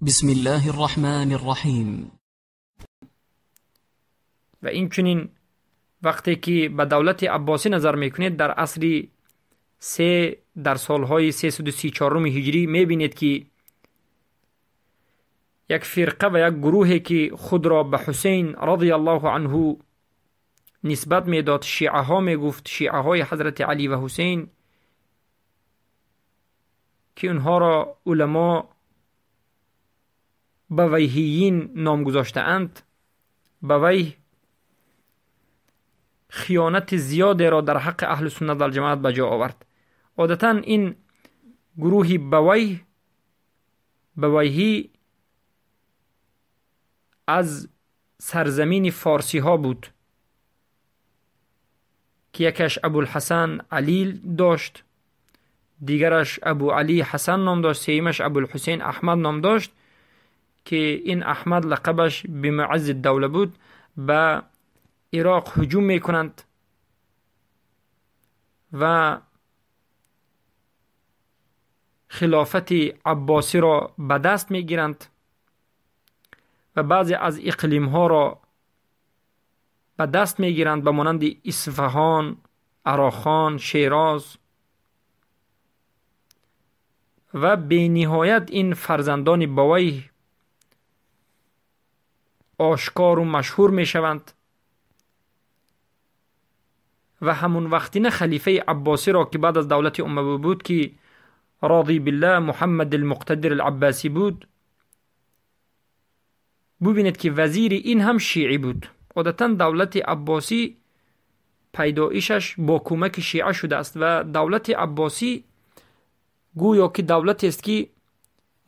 بسم الله الرحمن الرحیم. و این چنین وقتی که به دولت عباسی نظر میکنید در عصر در سالهای 334 هجری میبینید که یک فرقه و یک گروهی که خود را به حسین رضی الله عنه نسبت میداد، شیعه ها میگفت، شیعه های حضرت علی و حسین، که اونها را علما بویهیین نام گذاشته اند. بویه خیانت زیادی را در حق اهل سنت و الجماعت به جا آورد. عادتا این گروه بویهی از سرزمین فارسی ها بود که یکش ابوالحسن علی داشت، دیگرش ابو علی حسن نام داشت، سیمش ابوالحسین احمد نام داشت که این احمد لقبش بمعز الدوله بود. به عراق هجوم میکنند و خلافت عباسی را به دست میگیرند و بعضی از اقلیم ها را به دست میگیرند به مانند اصفهان، عراقان، شیراز و به نهایت این فرزندان بویه آشکار و مشهور می شوند و همون وقتینه خلیفه عباسی را که بعد از دولت اموی بود که راضی بالله محمد المقتدر العباسی بود، ببینید که وزیر این هم شیعی بود. عادتا دولت عباسی پیدایشش با کمک شیعه شده است و دولت عباسی گویا که دولت است که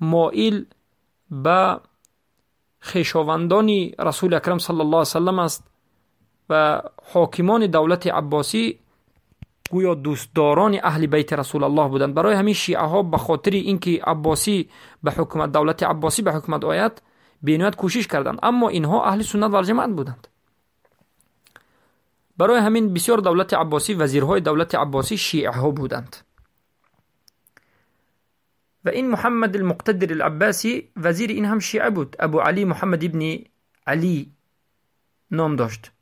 مائل به خویشاوندان رسول اکرم صلی الله علیه وسلم است و حاکمان دولت عباسی گویا دوستداران اهل بیت رسول الله بودند. برای همین شیعه ها به خاطر اینکه عباسی به حکومت، دولت عباسی به حکومت آید، بینایت کوشش کردند، اما اینها اهل سنت و الجماعت بودند. برای همین بسیار دولت عباسی، وزیرهای دولت عباسی شیعه ها بودند. و این محمد المقتدر العباسی وزیر این هم شیعه بود. ابو علی محمد ابن علی نام داشت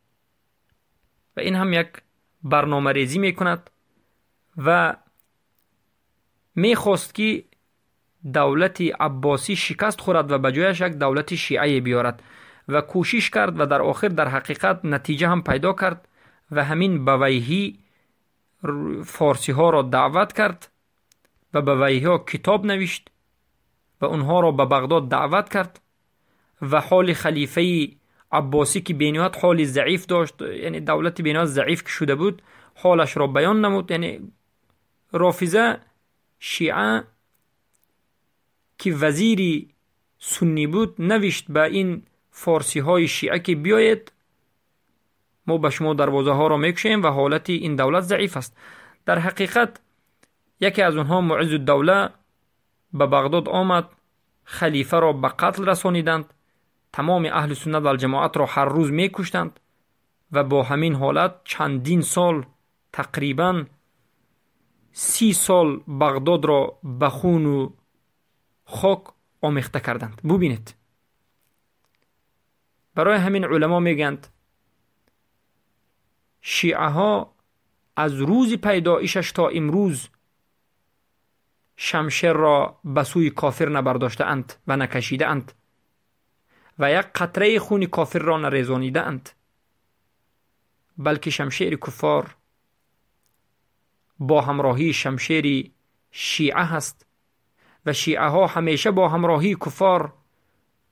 و این هم یک برنامه ریزی می کند و می خواست که دولت عباسی شکست خورد و به جایش یک دولت شیعه بیارد و کوشش کرد و در آخر در حقیقت نتیجه هم پیدا کرد و همین بویهی فارسی ها را دعوت کرد و بویهی ها کتاب نوشت و اونها را به بغداد دعوت کرد و حال خلیفه عباسی که بینیات حال ضعیف داشت، یعنی دولت بینیات ضعیف که شده بود، حالش را بیان نمود. یعنی رافضه شیعه که وزیری سنی بود نوشت به این فارسی های شیعه که بیایید ما به شما دروازه ها را میکشیم و حالت این دولت ضعیف است. در حقیقت یکی از اونها معز الدوله به بغداد آمد، خلیفه را به قتل رسانیدند، تمام اهل سنت و الجماعت را هر روز میکشتند و با همین حالت چندین سال، تقریبا 30 سال بغداد را به خون و خاک آمیخته کردند. ببینید، برای همین علما میگند شیعه ها از روز پیدایشش تا امروز شمشیر را به سوی کافر نبرداشته اند و نکشیده اند و یک قطره خون کافر را نریزانیده اند، بلکه شمشیر کفار با همراهی شمشیر شیعه هست و شیعه ها همیشه با همراهی کفار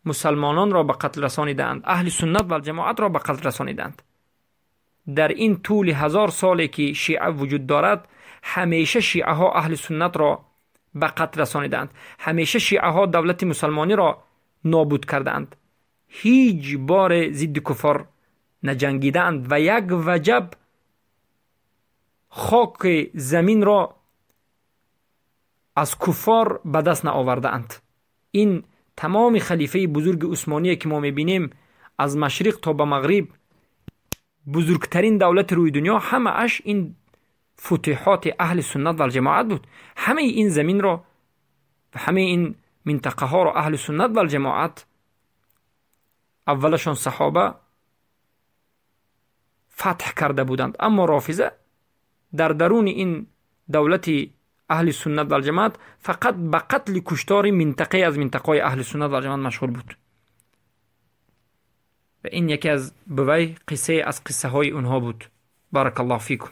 مسلمانان را به قتل رسانیدند، اهل سنت و الجماعت را به قتل رسانیدند. در این طول 1000 سالی که شیعه وجود دارد، همیشه شیعه ها اهل سنت را به قتل رسانیدند، همیشه شیعه ها دولت مسلمانی را نابود کردند، هیچ بار ضد کفار نجنگیدند و یک وجب خاک زمین را از کفار به دست نآوردند. این تمام خلیفه بزرگ عثمانی که ما میبینیم از مشرق تا به مغرب، بزرگترین دولت روی دنیا، همه اش این فتوحات اهل سنت و الجماعت بود. همه این زمین را و همه این منطقه ها را اهل سنت و الجماعت، اولشان صحابه، فتح کرده بودند. اما رافضه در درون این دولت اهل سنت و الجماعت فقط به قتل کشتار منطقه از منطقه اهل سنت و الجماعت مشغول بود. و این یکی از بوی قصه از قصه های اونها بود. بارک الله فیکم.